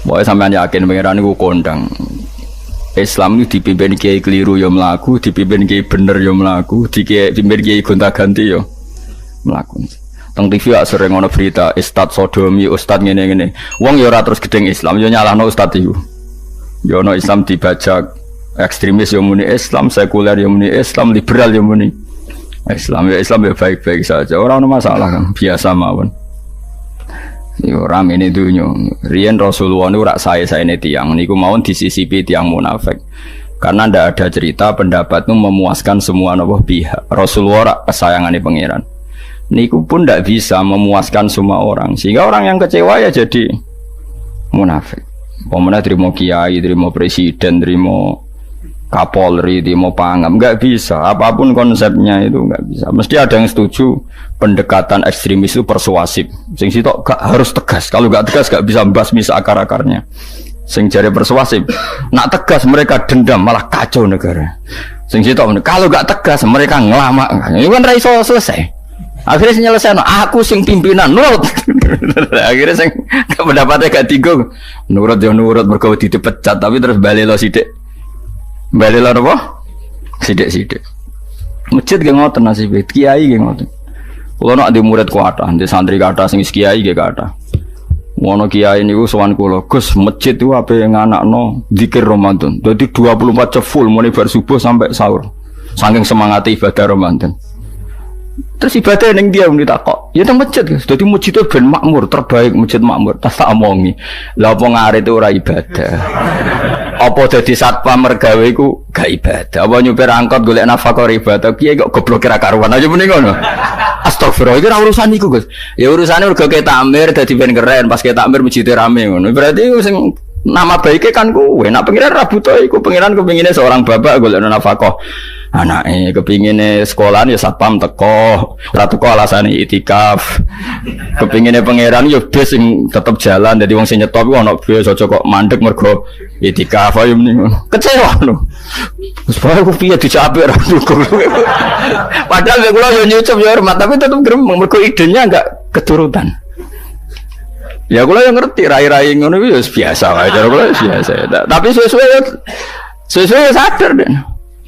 Pokoknya sampean yakin pangeran iku kondang. Islam itu dipimpin kiai keliru ya mlaku, dipimpin kiai bener ya mlaku, dipimpin kiai gonta-ganti ya mlaku. Teng TV sering ono berita ustad sodomi, ustad ngene-ngene. Wong ya ora terus gedeng Islam, ya nyalahno ustad iku. Ya ono Islam dibajak, ekstremis ya muni Islam, sekuler ya muni Islam, liberal ya muni Islam. Ya Islam ya baik-baik saja, ora ono masalah kan, biasa mawon. Yo rame ini dunya. Riyen Rasulullah niku rak sae-saene tiyang niku mawon disisipi tiyang munafik. Karena ndak ada cerita pendapat itu memuaskan semua napa pihak. Rasulullah rak kesayangane pangeran. Niku pun ndak bisa memuaskan semua orang. Sehingga orang yang kecewa ya jadi munafik. Pemene trimo kiai, trimo presiden, trimo Kapolri, trimo pangam, enggak bisa. Apapun konsepnya itu enggak bisa. Mesti ada yang setuju pendekatan ekstremis itu persuasif. Sing sitok gak harus tegas. Kalau gak tegas gak bisa membasmi akar-akarnya. Sing jare persuasif, nak tegas mereka dendam malah kacau negara. Sing sitok kalau gak tegas mereka ngelama. Ini kan ra iso selesai. Akhirnya sing nyelesaino aku sing pimpinan nurut. Akhirnya sing pendapatnya gak tigo. Nurut yo nurut mergo dipecat tapi terus bali lo sithik. Bali lo apa? Sithik-sithik. Masjid ge ngoten nasib kiai ge ngoten. Kulo nak di murid kuatah, di santri kata sing kiai ge kata. Wono kiai niku sowan kula, Gus, masjid itu ape nganakno zikir Ramadan. Dadi 24 jam full mulai bar subuh sampai sahur. Saking semangat ibadah Ramadan. Terus ibadah ning dia muni takok. Ya teng masjid, Gus. Dadi masjid itu ben makmur, terbaik masjid makmur. Tak omongi. Lah apa ngarit itu ora ibadah. Apa dadi satpam mergawe iku gak ibadah. Apa nyupir angkot golek nafkah ibadah. Kiai kok goblok kira karuan aja muni ngono. Astagfirullah, itu urusan iku, Gus. Ya urusane mergo ke takmir dadi ben keren, pas ke takmir masjid rame ngono. Berarti sing nama baiknya kan kowe. Nak pengiran rabuto iku pengiran kepingine seorang bapak golek nafkah. Anake kepingine sekolah ya satpam teko, ora teko alasane itikaf. Kepingine pangeran ya bis sing tetep jalan dadi wong sing nyetop iku ana bis aja kok mandek mergo itikaf ayo mending. Kecewa lho. Wis bae ku piye dicapik ra dukung. Padahal kula yo nyucup yo hormat tapi tetep gremeng mergo idenya enggak keturutan. Ya kula yo ngerti rai-rai ngono iku yo biasa wae cara kula biasa. Tapi sesuai sadar den.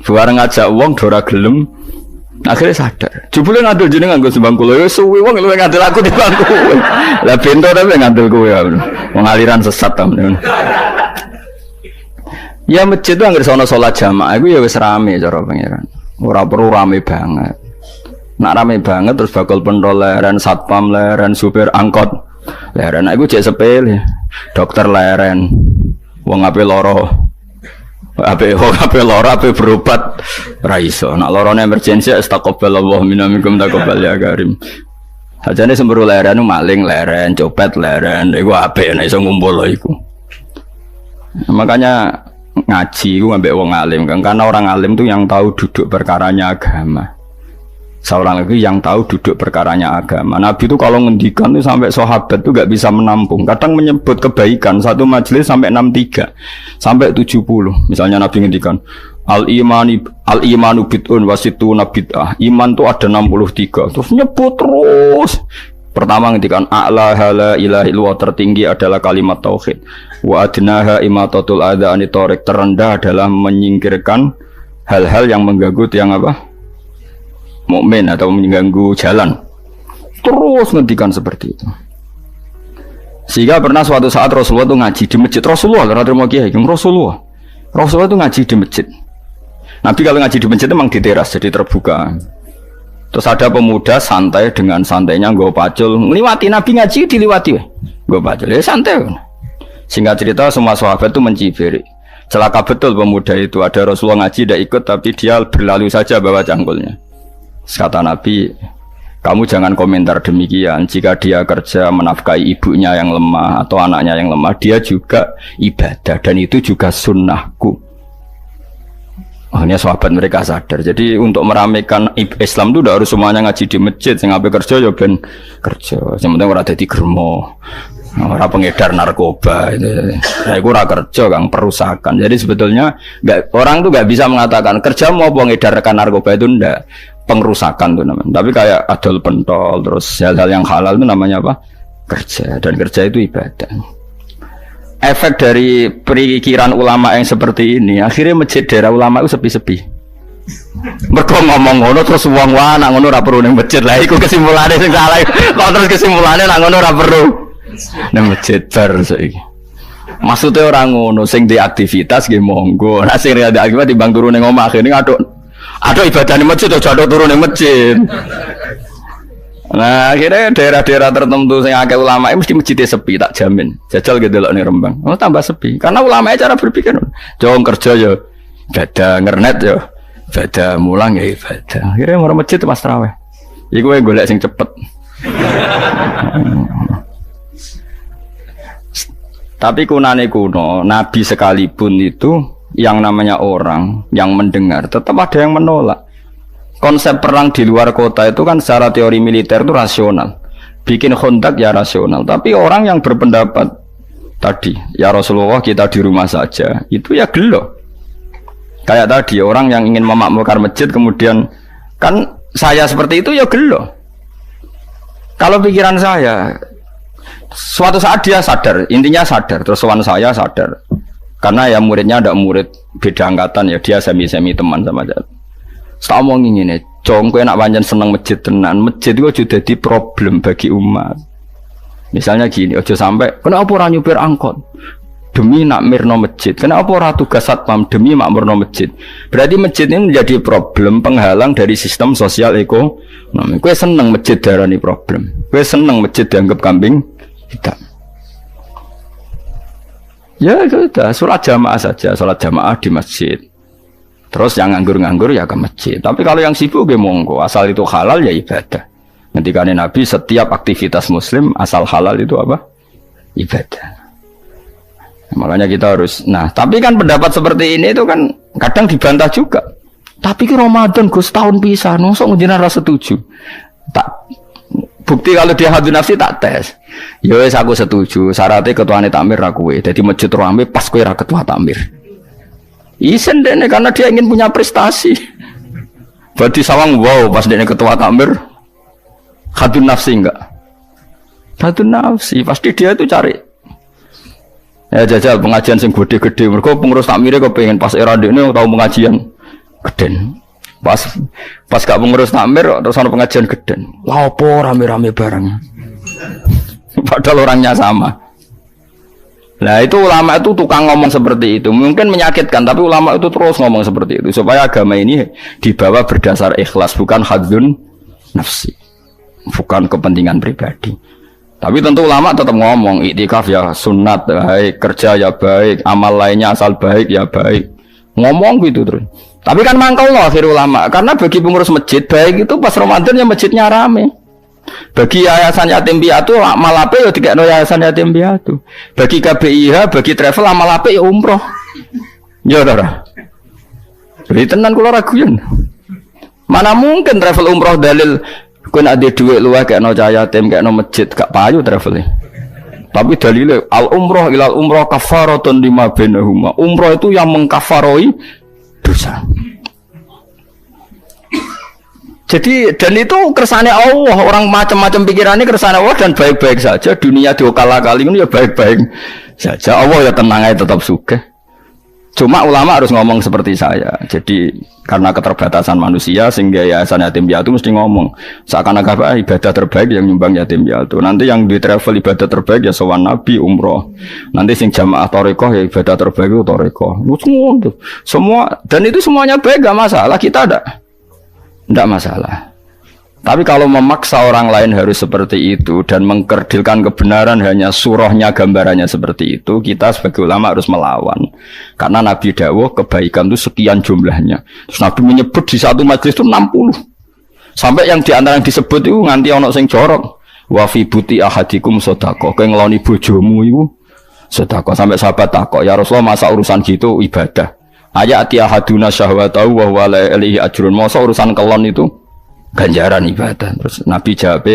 Bareng ngajak wong dora gelem akhirnya sadar. Jebule ngandel jenengan nggo sembang kula ya suwi wong luwih ngandel aku timbang kowe. Lah bento tapi ngandel kowe ya. Wong aliran sesat ta men. Ya masjid itu anggere sono salat jamaah iku ya wis rame cara pangeran. Ora perlu rame banget. Nak rame banget terus bakal pentol leren, satpam leren, supir angkot leren. Aku cek sepele. Dokter leren. Wong ape loro. Ape lara ape berobat ra iso. Nak larane emergensi astagfirullah minna minkum taqabbal ya karim. Ajane semburu leren maling leren, copet leren, iku apik nek iso ngumpul iku. Makanya ngaji iku ambek wong alim kan, karena orang alim tuh yang tahu duduk perkaranya agama. Seorang lagi yang tahu duduk perkaranya agama. Nabi itu kalau ngendikan tuh sampai sahabat tuh gak bisa menampung. Kadang menyebut kebaikan satu majelis sampai 63 sampai 70. Misalnya Nabi ngendikan al-imanu bid'un wasituna bid'ah. Iman tuh ada 63. Terus nyebut terus. Pertama ngendikan a'la la ilaha illallah, tertinggi adalah kalimat tauhid. Wa adnaha imatatul adza anit thariq, terendah adalah menyingkirkan hal-hal yang mengganggu yang apa? Mukmin atau mengganggu jalan. Terus ngendikan seperti itu. Sehingga pernah suatu saat Rasulullah itu ngaji di masjid. Rasulullah itu ngaji di masjid. Nabi kalau ngaji di masjid itu memang di teras, jadi terbuka. Terus ada pemuda santai dengan santainya nggo pacul, ngliwati Nabi ngaji diliwati. Nggo pacul, ya santai. Singkat cerita semua sahabat itu mencibiri. Celaka betul pemuda itu, ada Rasulullah ngaji tidak ikut tapi dia berlalu saja bawa cangkulnya. Kata Nabi, kamu jangan komentar demikian. Jika dia kerja menafkahi ibunya yang lemah atau anaknya yang lemah, dia juga ibadah dan itu juga sunnahku. Akhirnya sahabat mereka sadar. Jadi untuk meramaikan Islam itu tidak harus semuanya ngaji di masjid. Yang ngapain kerja ya ben kerja. Yang penting orang jadi germo, orang pengedar narkoba. Nah, itu orang kerja kang perusakan. Jadi sebetulnya orang tuh nggak bisa mengatakan kerja mau pengedarkan narkoba itu ndak. Pengrusakan tuh namanya. Tapi kayak adol pentol terus hal-hal yang halal itu namanya apa? Kerja. Dan kerja itu ibadah. efek dari perikiran ulama yang seperti ini, akhirnya masjid daerah ulama itu sepi-sepi. Mergo ngomong ngono terus wong wae nak ngono ora perlu ning masjid. Lah iku kesimpulane sing salah. Kok terus kesimpulannya nak ngono ora perlu ning masjid bar saiki. Maksudnya orang ngono sing di aktivitas nggih monggo. Nek sing ada aktivitas timbang turu ning omah kene aduk ibadah ning masjid atau jatuh turu ning masjid. Nah, akhirnya daerah-daerah tertentu yang akeh ulama mesti masjidnya sepi, tak jamin. Jajal gitu loh nih Rembang. Oh, tambah sepi. Karena ulama cara berpikir, jong kerja ya, ibadah ngernet ya, ibadah mulang ya ibadah. Akhirnya mau masjid pas tarawih. Iku gue golek sing cepet. Tapi kunane kuno, Nabi sekalipun itu yang namanya orang yang mendengar tetap ada yang menolak. Konsep perang di luar kota itu kan secara teori militer itu rasional. Bikin kontak ya rasional. Tapi orang yang berpendapat tadi, ya Rasulullah kita di rumah saja, itu ya gelo. Kayak tadi orang yang ingin memakmurkan masjid kemudian kan saya seperti itu ya gelo. Kalau pikiran saya, suatu saat dia sadar, intinya sadar, terus sowan saya sadar. Karena ya muridnya ada murid beda angkatan ya, dia semi-semi teman sama saya. Tak omong ngene, cong kowe nak pancen seneng masjid tenan, masjid itu aja dadi problem bagi umat. Misalnya gini, aja sampai kenapa ora nyupir angkot demi nak mirno masjid, kenapa ora tugas satpam demi makmurno masjid. Berarti masjid ini menjadi problem penghalang dari sistem sosial ekonomi. Kowe seneng masjid darani problem, kowe seneng masjid dianggap kambing hitam. Ya sudah, sholat jamaah saja, sholat jamaah di masjid. Terus yang nganggur-nganggur ya ke masjid. Tapi kalau yang sibuk ya monggo, asal itu halal ya ibadah. Ketika Nabi setiap aktivitas muslim asal halal itu apa? Ibadah. Makanya kita harus. Nah, tapi kan pendapat seperti ini itu kan kadang dibantah juga. Tapi ke Ramadan Gus tahun pisah, nosok njenengan ora setuju. Tak bukti kalau dia hadun nafsi tak tes. Ya wis aku setuju. Syaratnya ketuane takmir ra kowe. Dadi masjid rame pas kowe ra ketua takmir. Isen dene karena dia ingin punya prestasi. Berarti sawang wow pas dene ketua takmir hadun nafsi enggak? Hadun nafsi pasti dia itu cari. Ya jajal pengajian sing gede-gede. Mergo pengurus takmire kok pengen pas era dekne tau pengajian geden. Pas gak pengurus takmir terus ana pengajian geden. Lah opo rame-rame bareng. Padahal orangnya sama. Nah itu ulama itu tukang ngomong seperti itu. Mungkin menyakitkan, tapi ulama itu terus ngomong seperti itu supaya agama ini dibawa berdasar ikhlas, bukan hadzun nafsi, bukan kepentingan pribadi. Tapi tentu ulama tetap ngomong iktikaf ya sunat baik, kerja ya baik, amal lainnya asal baik ya baik. Ngomong gitu terus. Tapi kan mangkal loh akhir ulama, karena bagi pengurus masjid baik itu pas Ramadan ya masjidnya rame. Bagi yayasan yatim piatu amal ape ya dikekno yayasan yatim piatu. Bagi KBIH, bagi travel amal ape ya umroh. Ya ora. Jadi tenan kula raguyan. Mana mungkin travel umroh dalil kowe nek ndek dhuwit luwih kekno cah yatim, kekno masjid gak payu travel. Tapi dalile al umroh ilal umroh kafaratun lima bainahuma. Umroh itu yang mengkafaroi dosa. Jadi dan itu kersane Allah, orang macam-macam pikirannya kersane Allah dan baik-baik saja. Dunia diokal-akali ini ya baik-baik saja. Allah ya tenang aja tetap sugih. Cuma ulama harus ngomong seperti saya. Jadi karena keterbatasan manusia sehingga yayasan yatim piatu mesti ngomong seakan-akan ibadah terbaik yang nyumbang yatim piatu. Nanti yang di travel ibadah terbaik ya sowan Nabi umroh. Nanti sing jamaah thariqah ya ibadah terbaik itu thariqah. Semua dan itu semuanya baik gak masalah, kita ada. Tidak masalah. Tapi kalau memaksa orang lain harus seperti itu dan mengkerdilkan kebenaran hanya surahnya, gambarannya seperti itu, kita sebagai ulama harus melawan. Karena Nabi dawuh kebaikan itu sekian jumlahnya. Terus Nabi menyebut di satu majelis itu 60. Sampai yang diantara yang disebut itu nganti ono sing jorok. Wa fi buti ahadikum sedekah. Kowe ngeloni bojomu iku sedekah. Sampai sahabat takok, "Ya Rasulullah, masa urusan gitu ibadah?" Ayati ahaduna syahwatahu wa huwa la ilahi ajrun. Masa urusan kelon itu ganjaran ibadah. Terus Nabi jawab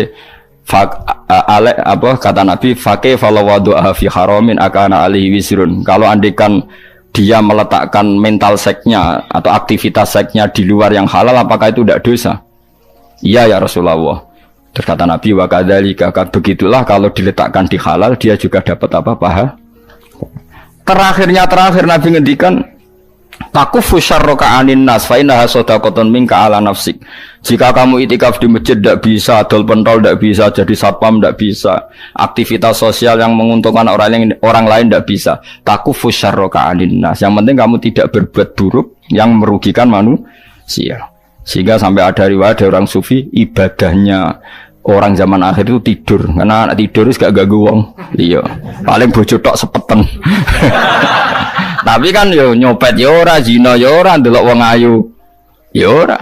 kata Nabi faqih falawadu'aha fi haramin akana alihi wisrun. Kalau andikan dia meletakkan mental seknya atau aktivitas seknya di luar yang halal, apakah itu tidak dosa? Iya ya Rasulullah. Terus kata Nabi wa kadzalika, begitulah kalau diletakkan di halal dia juga dapat apa? Paha. terakhir Nabi ngendikan takufu syarraka anin nas fa innaha shadaqatun minka ala nafsik. Jika kamu itikaf di masjid tidak bisa, adol pentol tidak bisa, jadi satpam tidak bisa, aktivitas sosial yang menguntungkan orang lain tidak bisa. Takufu syarraka anin nas. Yang penting kamu tidak berbuat buruk yang merugikan manusia. Sehingga sampai ada riwayat dari orang sufi, ibadahnya orang zaman akhir itu tidur, karena anak tidur itu gak ganggu wong. Iya, paling bojo tok sepeten. Tapi kan yo nyopet yo ora, zina yo ora, ndelok wong ayu yo ora.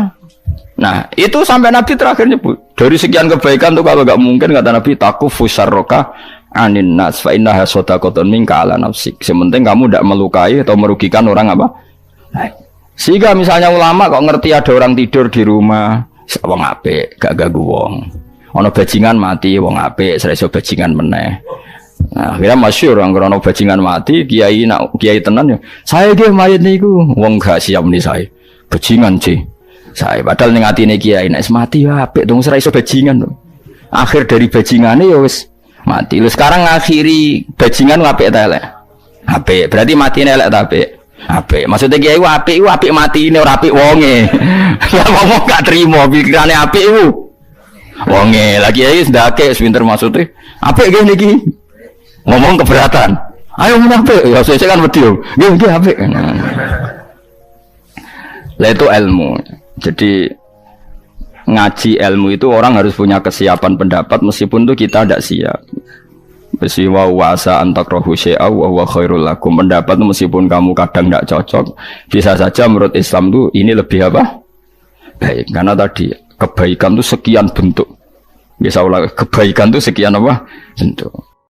Nah, itu sampai Nabi terakhir nyebut. Dari sekian kebaikan tuh kalau gak mungkin kata Nabi takufu syarraka anin nas fa innaha shadaqatun minka ala nafsik. Sementing kamu tidak melukai atau merugikan orang apa? Sehingga misalnya ulama kok ngerti ada orang tidur di rumah, wong apik, gak ganggu wong. Ono bajingan mati, wong apik, iso bajingan meneh. Nah, akhirnya masyhur orang krono bajingan mati, kiai tenan ya. Saya ge mayit niku, wong gak siap nih saya. Bajingan sih. Saya padahal ning atine kiai nek mati ya apik dong ora iso bajingan to. Akhir dari bajingane ya wis mati. Lho sekarang ngakhiri bajingan apik ta elek? Apik. Berarti matine elek ta apik? Apik. Maksudnya kiai ku apik matine ora apik wonge. Lah ngomong gak trimo pikirane apik iku. Wonge lagi kiai ndake pinter maksudnya. Apik ngene iki. Ngomong keberatan. Ayo ngomong apik. Ya saya kan wedi yo. Nggih apik. Lah itu ilmu. Jadi ngaji ilmu itu orang harus punya kesiapan pendapat meskipun itu kita tidak siap. Wa wasa antakrahu syai'a wa huwa khairul lakum. Pendapat itu meskipun kamu kadang tidak cocok, bisa saja menurut Islam itu ini lebih apa? Baik, karena tadi kebaikan itu sekian bentuk. Bisa ulang, kebaikan itu sekian apa? Bentuk.